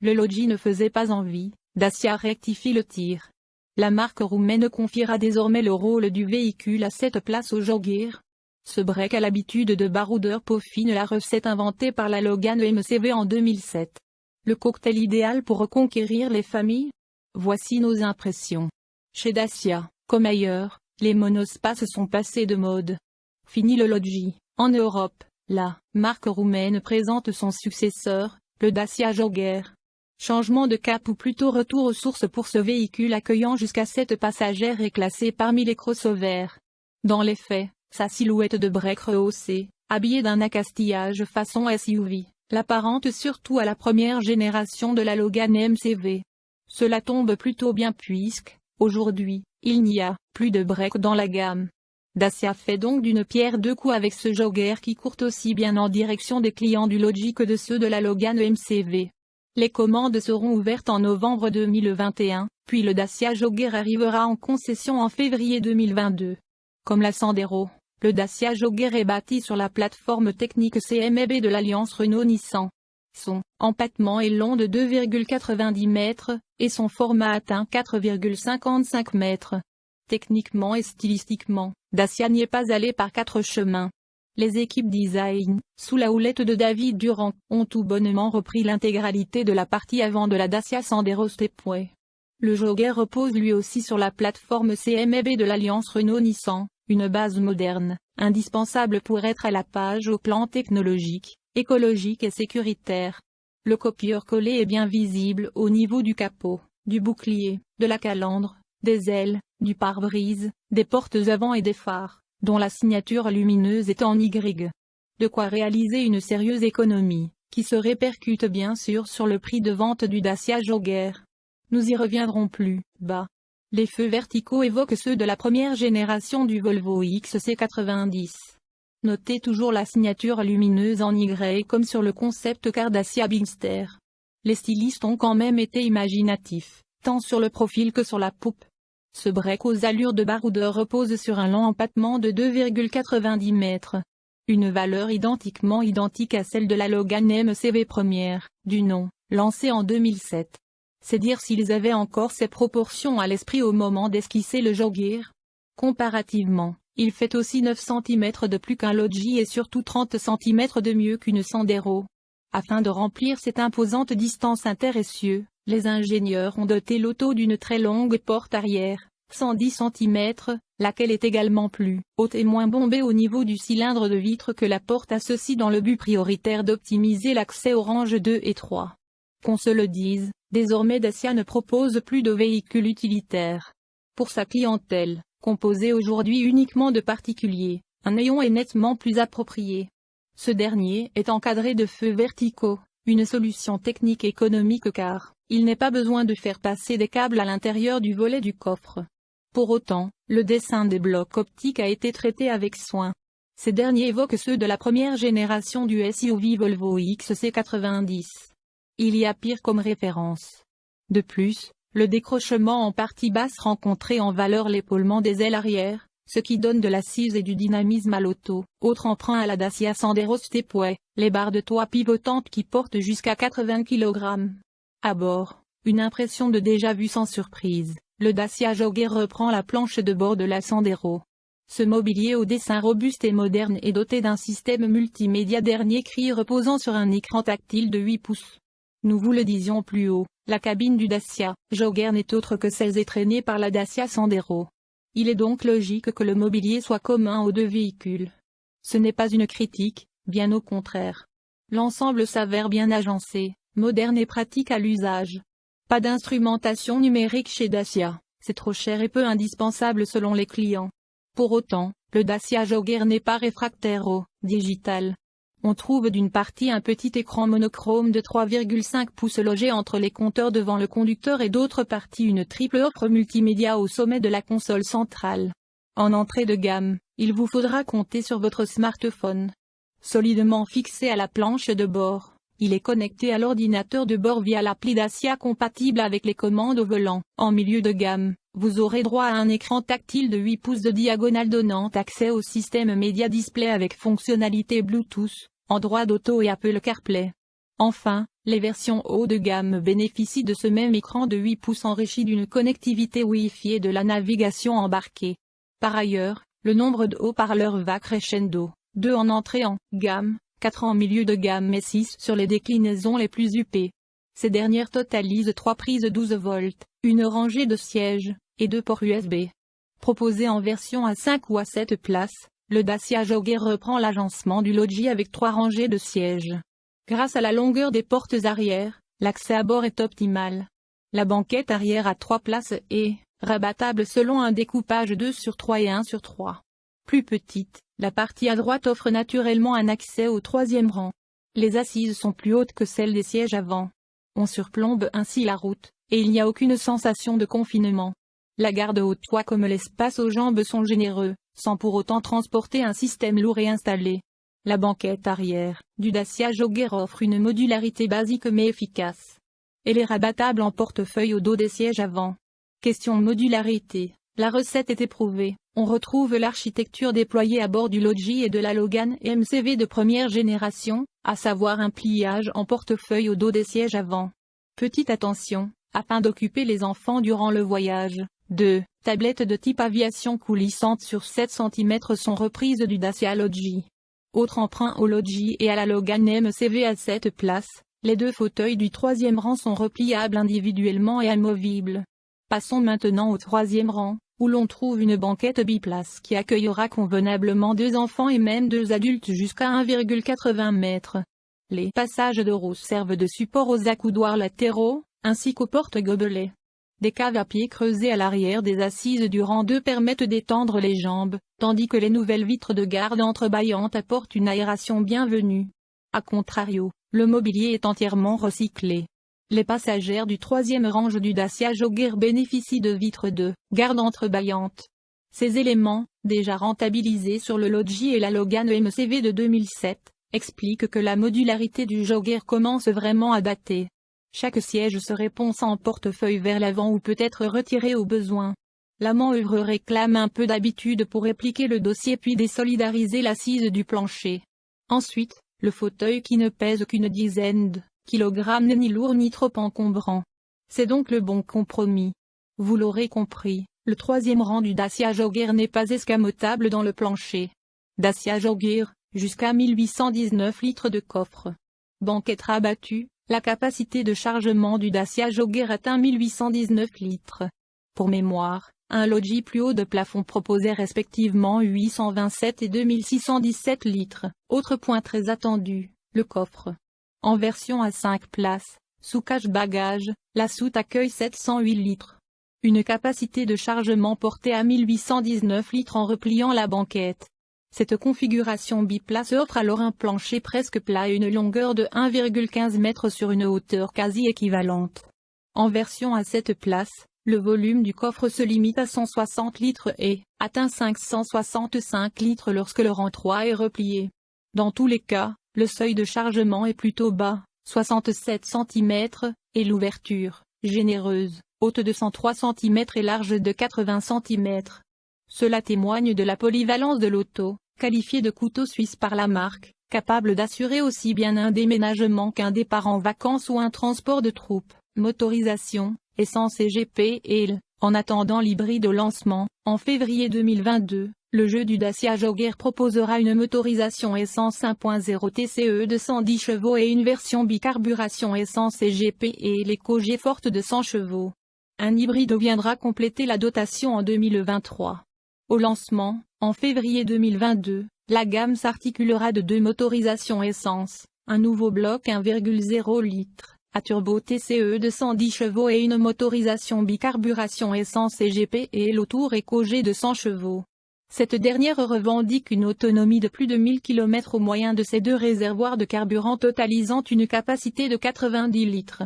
le logis ne faisait pas envie, Dacia rectifie le tir. La marque roumaine confiera désormais le rôle du véhicule à cette place au Jaguar. Ce break a l'habitude de baroudeur peaufine la recette inventée par la Logan MCV en 2007. Le cocktail idéal pour reconquérir les familles? Voici nos impressions. Chez Dacia, comme ailleurs, les monospaces sont passés de mode. Fini le logis. En Europe, la marque roumaine présente son successeur, le Dacia Jaguar. Changement de cap ou plutôt retour aux sources pour ce véhicule accueillant jusqu'à 7 passagères et classé parmi les crossovers. Dans les faits, sa silhouette de break rehaussée, habillée d'un accastillage façon SUV, l'apparente surtout à la première génération de la Logan MCV. Cela tombe plutôt bien puisque, aujourd'hui, il n'y a plus de break dans la gamme. Dacia fait donc d'une pierre deux coups avec ce Jaguar qui court aussi bien en direction des clients du logis que de ceux de la Logan MCV. Les commandes seront ouvertes en novembre 2021, puis le Dacia Jaguar arrivera en concession en février 2022. Comme la Sandero, le Dacia Jaguar est bâti sur la plateforme technique CMB de l'alliance Renault-Nissan. Son empattement est long de 2,90 mètres, et son format atteint 4,55 mètres. Techniquement et stylistiquement, Dacia n'y est pas allé par 4 chemins. Les équipes design, sous la houlette de David Durand, ont tout bonnement repris l'intégralité de la partie avant de la Dacia Sandero Stepway. Le Jaguar repose lui aussi sur la plateforme CMB de l'alliance Renault-Nissan, une base moderne, indispensable pour être à la page au plan technologique, écologique et sécuritaire. Le copieur-collé est bien visible au niveau du capot, du bouclier, de la calandre, des ailes, du pare-brise, des portes avant et des phares, dont la signature lumineuse est en Y. De quoi réaliser une sérieuse économie, qui se répercute bien sûr sur le prix de vente du Dacia Jaguar. Nous y reviendrons plus bas. Les feux verticaux évoquent ceux de la première génération du Volvo XC90. Notez toujours la signature lumineuse en Y comme sur le concept car Dacia Bigster. Les stylistes ont quand même été imaginatifs, tant sur le profil que sur la poupe. Ce break aux allures de baroudeur repose sur un long empattement de 2,90 mètres. Une valeur identique à celle de la Logan MCV première, du nom, lancée en 2007. C'est dire s'ils avaient encore ces proportions à l'esprit au moment d'esquisser le Jaguar. Comparativement, il fait aussi 9 cm de plus qu'un logis et surtout 30 cm de mieux qu'une Sandero. Afin de remplir cette imposante distance inter-essieux, les ingénieurs ont doté l'auto d'une très longue porte arrière, 110 cm, laquelle est également plus haute et moins bombée au niveau du cylindre de vitre que la porte à ceci dans le but prioritaire d'optimiser l'accès aux ranges 2 et 3. Qu'on se le dise, désormais Dacia ne propose plus de véhicules utilitaires. Pour sa clientèle, composée aujourd'hui uniquement de particuliers, un néon est nettement plus approprié. Ce dernier est encadré de feux verticaux, une solution technique économique car il n'est pas besoin de faire passer des câbles à l'intérieur du volet du coffre. Pour autant, le dessin des blocs optiques a été traité avec soin. Ces derniers évoquent ceux de la première génération du SUV Volvo XC90. Il y a pire comme référence. De plus, le décrochement en partie basse rencontré en valeur l'épaulement des ailes arrière, ce qui donne de l'assise et du dynamisme à l'auto. Autre emprunt à la Dacia Sandero Stepway, les barres de toit pivotantes qui portent jusqu'à 80 kg. À bord, une impression de déjà-vu sans surprise, le Dacia Jaguar reprend la planche de bord de la Sandero. Ce mobilier au dessin robuste et moderne est doté d'un système multimédia dernier cri reposant sur un écran tactile de 8 pouces. Nous vous le disions plus haut, la cabine du Dacia Jaguar n'est autre que celle étraînée par la Dacia Sandero. Il est donc logique que le mobilier soit commun aux deux véhicules. Ce n'est pas une critique, bien au contraire. L'ensemble s'avère bien agencé, moderne et pratique à l'usage. Pas d'instrumentation numérique chez Dacia, c'est trop cher et peu indispensable selon les clients. Pour autant, le Dacia Jaguar n'est pas réfractaire au digital. On trouve d'une partie un petit écran monochrome de 3,5 pouces logé entre les compteurs devant le conducteur et d'autre partie une triple offre multimédia au sommet de la console centrale. En entrée de gamme, il vous faudra compter sur votre smartphone. Solidement fixé à la planche de bord, il est connecté à l'ordinateur de bord via l'appli Dacia compatible avec les commandes au volant. En milieu de gamme, vous aurez droit à un écran tactile de 8 pouces de diagonale donnant accès au système Media Display avec fonctionnalité Bluetooth, Android Auto et Apple CarPlay. Enfin, les versions haut de gamme bénéficient de ce même écran de 8 pouces enrichi d'une connectivité Wi-Fi et de la navigation embarquée. Par ailleurs, le nombre de haut-parleurs va crescendo, 2 en entrée en gamme, 4 en milieu de gamme et 6 sur les déclinaisons les plus huppées. Ces dernières totalisent 3 prises 12 volts, une rangée de sièges, et 2 ports USB. Proposé en version à 5 ou à 7 places, le Dacia Jogger reprend l'agencement du logis avec 3 rangées de sièges. Grâce à la longueur des portes arrière, l'accès à bord est optimal. La banquette arrière à 3 places est rabattable selon un découpage 2/3 et 1/3. Plus petite, la partie à droite offre naturellement un accès au 3e rang. Les assises sont plus hautes que celles des sièges avant. On surplombe ainsi la route, et il n'y a aucune sensation de confinement. La garde au toit comme l'espace aux jambes sont généreux, sans pour autant transporter un système lourd et installé. La banquette arrière du Dacia Jogger offre une modularité basique mais efficace. Elle est rabattable en portefeuille au dos des sièges avant. Question modularité, la recette est éprouvée. On retrouve l'architecture déployée à bord du Logi et de la Logan MCV de première génération, à savoir un pliage en portefeuille au dos des sièges avant. Petite attention, afin d'occuper les enfants durant le voyage, 2 tablettes de type aviation coulissantes sur 7 cm sont reprises du Dacia Logi. Autre emprunt au Logi et à la Logan MCV à 7 places, les 2 fauteuils du 3e rang sont repliables individuellement et amovibles. Passons maintenant au 3e rang, où l'on trouve une banquette biplace qui accueillera convenablement 2 enfants et même 2 adultes jusqu'à 1,80 m. Les passages de roues servent de support aux accoudoirs latéraux, ainsi qu'aux porte-gobelets. Des caves à pied creusées à l'arrière des assises du rang 2 permettent d'étendre les jambes, tandis que les nouvelles vitres de garde entrebâillantes apportent une aération bienvenue. A contrario, le mobilier est entièrement recyclé. Les passagères du 3e rang du Dacia Jogger bénéficient de vitres de garde entrebâillantes. Ces éléments, déjà rentabilisés sur le Logi et la Logan MCV de 2007, expliquent que la modularité du Jogger commence vraiment à dater. Chaque siège se réponse en portefeuille vers l'avant ou peut être retiré au besoin. La manœuvre réclame un peu d'habitude pour répliquer le dossier puis désolidariser l'assise du plancher. Ensuite, le fauteuil qui ne pèse qu'une dizaine de kilogrammes n'est ni lourd ni trop encombrant. C'est donc le bon compromis. Vous l'aurez compris, le 3e rang du Dacia Jogger n'est pas escamotable dans le plancher. Dacia Jogger, jusqu'à 1819 litres de coffre. Banquette rabattue. La capacité de chargement du Dacia Jogger atteint 1819 litres. Pour mémoire, un Logi plus haut de plafond proposait respectivement 827 et 2617 litres. Autre point très attendu, le coffre. En version à 5 places, sous cache-bagages, la soute accueille 708 litres. Une capacité de chargement portée à 1819 litres en repliant la banquette. Cette configuration biplace offre alors un plancher presque plat et une longueur de 1,15 m sur une hauteur quasi équivalente. En version à 7 places, le volume du coffre se limite à 160 litres et atteint 565 litres lorsque le rang 3 est replié. Dans tous les cas, le seuil de chargement est plutôt bas, 67 cm, et l'ouverture, généreuse, haute de 103 cm et large de 80 cm. Cela témoigne de la polyvalence de l'auto, qualifiée de couteau suisse par la marque, capable d'assurer aussi bien un déménagement qu'un départ en vacances ou un transport de troupes. Motorisation, essence et GP et en attendant l'hybride au lancement, en février 2022, le jeu du Dacia Jogger proposera une motorisation essence 1.0 TCE de 110 chevaux et une version bicarburation essence et GP et l'éco-G forte de 100 chevaux. Un hybride viendra compléter la dotation en 2023. Au lancement, en février 2022, la gamme s'articulera de 2 motorisations essence, un nouveau bloc 1,0 litre, à turbo TCE de 110 chevaux et une motorisation bicarburation essence et GP et l'Autour EcoG de 100 chevaux. Cette dernière revendique une autonomie de plus de 1000 km au moyen de ses 2 réservoirs de carburant totalisant une capacité de 90 litres.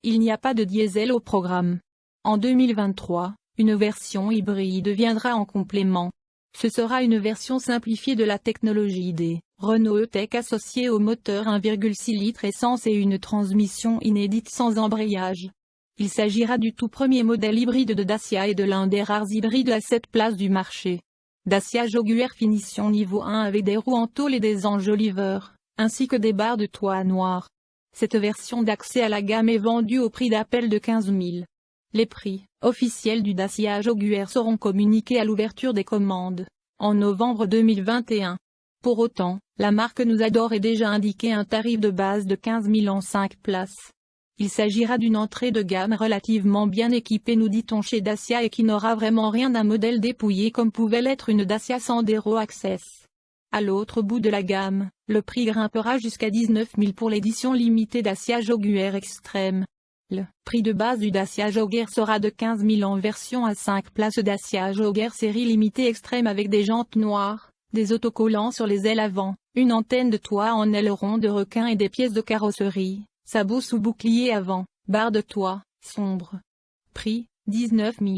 Il n'y a pas de diesel au programme. En 2023, une version hybride viendra en complément. Ce sera une version simplifiée de la technologie des Renault E-Tech associée au moteur 1,6 litres essence et une transmission inédite sans embrayage. Il s'agira du tout premier modèle hybride de Dacia et de l'un des rares hybrides à 7 places du marché. Dacia Jogger finition niveau 1 avec des roues en tôle et des enjoliveurs, ainsi que des barres de toit noires. Cette version d'accès à la gamme est vendue au prix d'appel de 15 000. Les prix officiels du Dacia Jaguar seront communiqués à l'ouverture des commandes, en novembre 2021. Pour autant, la marque nous a d'ores et déjà indiqué un tarif de base de 15 000 en 5 places. Il s'agira d'une entrée de gamme relativement bien équipée, nous dit-on chez Dacia, et qui n'aura vraiment rien d'un modèle dépouillé comme pouvait l'être une Dacia Sandero Access. À l'autre bout de la gamme, le prix grimpera jusqu'à 19 000 pour l'édition limitée Dacia Jaguar Extreme. Le prix de base du Dacia Jaguar sera de 15 000 en version à 5 places Dacia Jaguar série limitée Extreme avec des jantes noires, des autocollants sur les ailes avant, une antenne de toit en aileron de requin et des pièces de carrosserie, sabots sous bouclier avant, barre de toit, sombre. Prix, 19 000.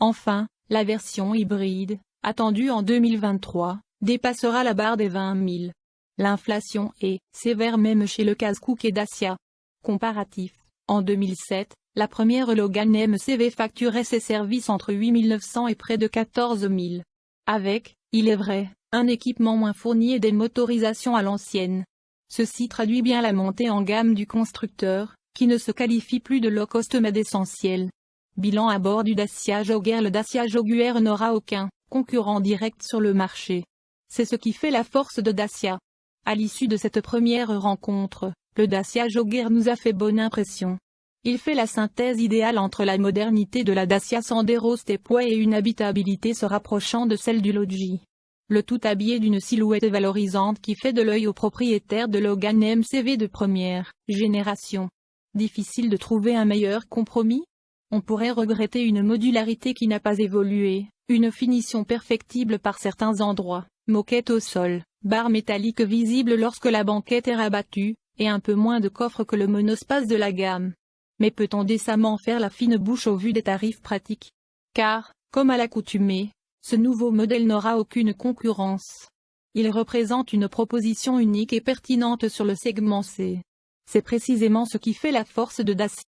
Enfin, la version hybride, attendue en 2023, dépassera la barre des 20 000. L'inflation est sévère même chez le casse-coupe et Dacia. Comparatif. En 2007, la première Logan MCV facturait ses services entre 8 900 et près de 14 000. Avec, il est vrai, un équipement moins fourni et des motorisations à l'ancienne. Ceci traduit bien la montée en gamme du constructeur, qui ne se qualifie plus de low cost mais d'essentiel. Bilan à bord du Dacia Jaguar. Le Dacia Jaguar n'aura aucun concurrent direct sur le marché. C'est ce qui fait la force de Dacia. À l'issue de cette première rencontre, le Dacia Jaguar nous a fait bonne impression. Il fait la synthèse idéale entre la modernité de la Dacia Sandero Stepway et une habitabilité se rapprochant de celle du Logi. Le tout habillé d'une silhouette valorisante qui fait de l'œil au propriétaire de Logan MCV de première génération. Difficile de trouver un meilleur compromis? On pourrait regretter une modularité qui n'a pas évolué, une finition perfectible par certains endroits, moquette au sol, barre métallique visible lorsque la banquette est rabattue, et un peu moins de coffre que le monospace de la gamme. Mais peut-on décemment faire la fine bouche au vu des tarifs pratiques? Car, comme à l'accoutumée, ce nouveau modèle n'aura aucune concurrence. Il représente une proposition unique et pertinente sur le segment C. C'est précisément ce qui fait la force de Dacia.